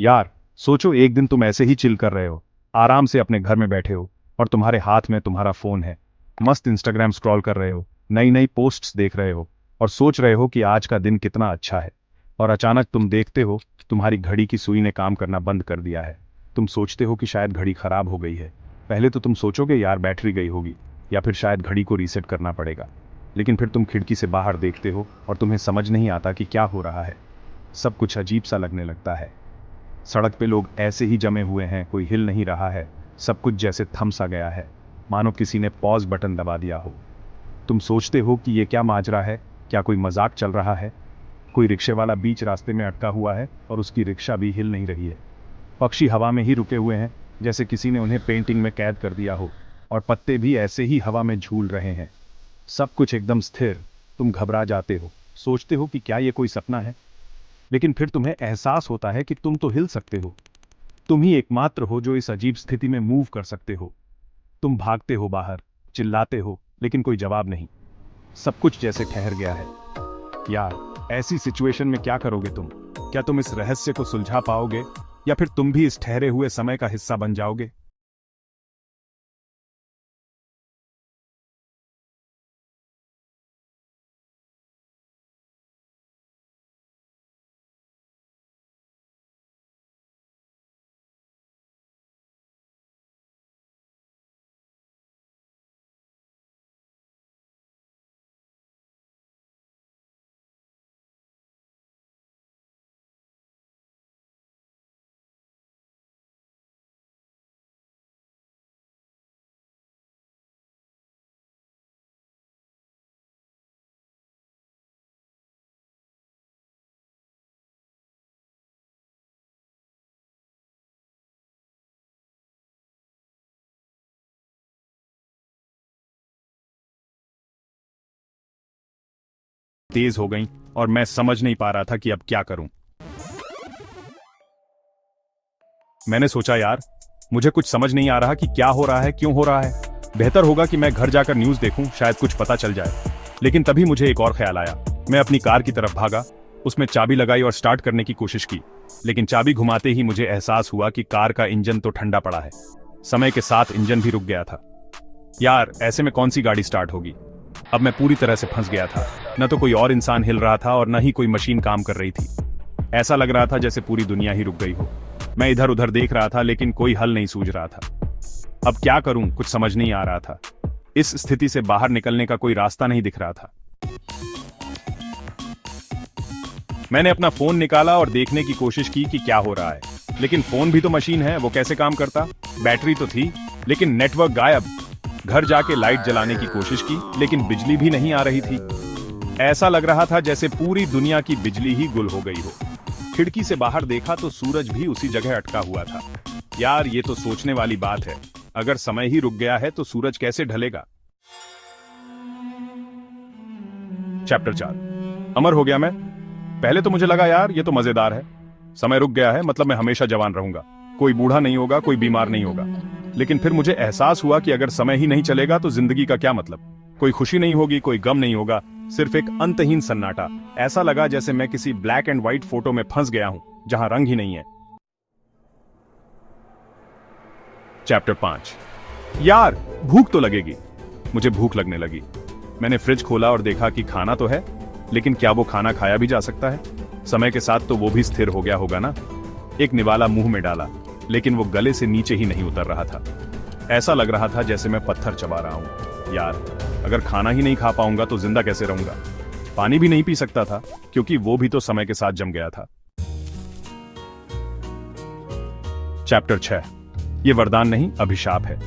यार, सोचो एक दिन तुम ऐसे ही चिल कर रहे हो, आराम से अपने घर में बैठे हो और तुम्हारे हाथ में तुम्हारा फोन है। मस्त इंस्टाग्राम स्क्रॉल कर रहे हो, नई नई पोस्ट्स देख रहे हो और सोच रहे हो कि आज का दिन कितना अच्छा है। और अचानक तुम देखते हो तुम्हारी घड़ी की सुई ने काम करना बंद कर दिया है। तुम सोचते हो कि शायद घड़ी खराब हो गई है। पहले तो तुम सोचोगे यार बैटरी गई होगी या फिर शायद घड़ी को रीसेट करना पड़ेगा। लेकिन फिर तुम खिड़की से बाहर देखते हो और तुम्हें समझ नहीं आता कि क्या हो रहा है। सब कुछ अजीब सा लगने लगता है। सड़क पे लोग ऐसे ही जमे हुए हैं, कोई हिल नहीं रहा है। सब कुछ जैसे थम सा गया है, मानो किसी ने पॉज बटन दबा दिया हो। तुम सोचते हो कि ये क्या माजरा है, क्या कोई मजाक चल रहा है। कोई रिक्शे वाला बीच रास्ते में अटका हुआ है और उसकी रिक्शा भी हिल नहीं रही है। पक्षी हवा में ही रुके हुए हैं, जैसे किसी ने उन्हें पेंटिंग में कैद कर दिया हो। और पत्ते भी ऐसे ही हवा में झूल रहे हैं। सब कुछ एकदम स्थिर। तुम घबरा जाते हो, सोचते हो कि क्या ये कोई सपना है। लेकिन फिर तुम्हें एहसास होता है कि तुम तो हिल सकते हो। तुम ही एकमात्र हो जो इस अजीब स्थिति में मूव कर सकते हो। तुम भागते हो बाहर, चिल्लाते हो, लेकिन कोई जवाब नहीं। सब कुछ जैसे ठहर गया है। यार, ऐसी सिचुएशन में क्या करोगे तुम? क्या तुम इस रहस्य को सुलझा पाओगे या फिर तुम भी इस ठहरे हुए समय का हिस्सा बन जाओगे? तेज हो गई और मैं समझ नहीं पा रहा था कि अब क्या करूं। मैंने सोचा यार, मुझे कुछ समझ नहीं आ रहा कि क्या हो रहा है, क्यों हो रहा है। बेहतर होगा कि मैं घर जाकर न्यूज़ देखूं, शायद कुछ पता चल जाए। लेकिन तभी मुझे एक और ख्याल आया। मैं अपनी कार की तरफ भागा, उसमें चाबी लगाई और स्टार्ट करने की कोशिश की। लेकिन चाबी घुमाते ही मुझे एहसास हुआ कि कार का इंजन तो ठंडा पड़ा है। समय के साथ इंजन भी रुक गया था। यार, ऐसे में कौन सी गाड़ी स्टार्ट होगी? अब मैं पूरी तरह से फंस गया था। न तो कोई और इंसान हिल रहा था और न ही कोई मशीन काम कर रही थी। ऐसा लग रहा था जैसे पूरी दुनिया ही रुक गई हो। मैं इधर उधर देख रहा था, लेकिन कोई हल नहीं सूझ रहा था। अब क्या करूं, कुछ समझ नहीं आ रहा था। इस स्थिति से बाहर निकलने का कोई रास्ता नहीं दिख रहा था। मैंने अपना फोन निकाला और देखने की कोशिश की कि क्या हो रहा है। लेकिन फोन भी तो मशीन है, वो कैसे काम करता? बैटरी तो थी, लेकिन नेटवर्क गायब। घर जाके लाइट जलाने की कोशिश की, लेकिन बिजली भी नहीं आ रही थी। ऐसा लग रहा था जैसे पूरी दुनिया की बिजली ही गुल हो गई हो। खिड़की से बाहर देखा तो सूरज भी उसी जगह अटका हुआ था। यार, ये तो सोचने वाली बात है। अगर समय ही रुक गया है तो सूरज कैसे ढलेगा? चैप्टर 4। अमर हो गया मैं। पहले तो मुझे लगा यार ये तो मजेदार है। समय रुक गया है मतलब मैं हमेशा जवान रहूंगा। कोई बूढ़ा नहीं होगा, कोई बीमार नहीं होगा। लेकिन फिर मुझे एहसास हुआ कि अगर समय ही नहीं चलेगा तो जिंदगी का क्या मतलब? कोई खुशी नहीं होगी, कोई गम नहीं होगा, सिर्फ एक अंतहीन सन्नाटा। ऐसा लगा जैसे मैं किसी ब्लैक एंड व्हाइट फोटो में फंस गया हूं, जहां रंग ही नहीं है। चैप्टर 5। यार, भूख तो लगेगी। मुझे भूख लगने लगी। मैंने फ्रिज खोला और देखा कि खाना तो है, लेकिन क्या वो खाना खाया भी जा सकता है? समय के साथ तो वो भी स्थिर हो गया होगा ना। एक निवाला मुंह में डाला, लेकिन वो गले से नीचे ही नहीं उतर रहा था। ऐसा लग रहा था जैसे मैं पत्थर चबा रहा हूं। यार, अगर खाना ही नहीं खा पाऊंगा तो जिंदा कैसे रहूंगा? पानी भी नहीं पी सकता था, क्योंकि वो भी तो समय के साथ जम गया था। चैप्टर 6। ये वरदान नहीं, अभिशाप है।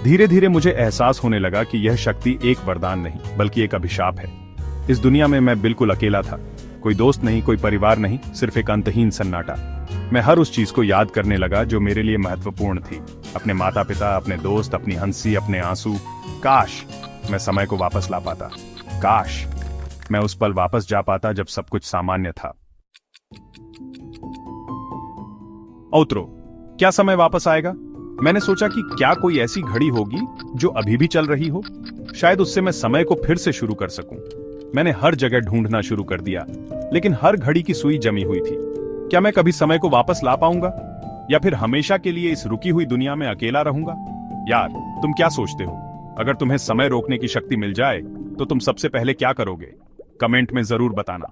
धीरे धीरे मुझे एहसास होने लगा कि यह शक्ति एक वरदान नहीं बल्कि एक अभिशाप है। इस दुनिया में मैं बिल्कुल अकेला था। कोई दोस्त नहीं, कोई परिवार नहीं, सिर्फ एक अंतहीन सन्नाटा। मैं हर उस चीज को याद करने लगा जो मेरे लिए महत्वपूर्ण थी। अपने माता पिता, अपने दोस्त, अपनी हंसी, अपने आंसू। काश मैं समय को वापस ला पाता। काश मैं उस पल वापस जा पाता जब सब कुछ सामान्य था। औत्रो, क्या समय वापस आएगा? मैंने सोचा कि क्या कोई ऐसी घड़ी होगी जो अभी भी चल रही हो। शायद उससे मैं समय को फिर से शुरू कर सकूं। मैंने हर जगह ढूंढना शुरू कर दिया, लेकिन हर घड़ी की सुई जमी हुई थी। क्या मैं कभी समय को वापस ला पाऊंगा, या फिर हमेशा के लिए इस रुकी हुई दुनिया में अकेला रहूंगा? यार, तुम क्या सोचते हो? अगर तुम्हें समय रोकने की शक्ति मिल जाए तो तुम सबसे पहले क्या करोगे? कमेंट में जरूर बताना।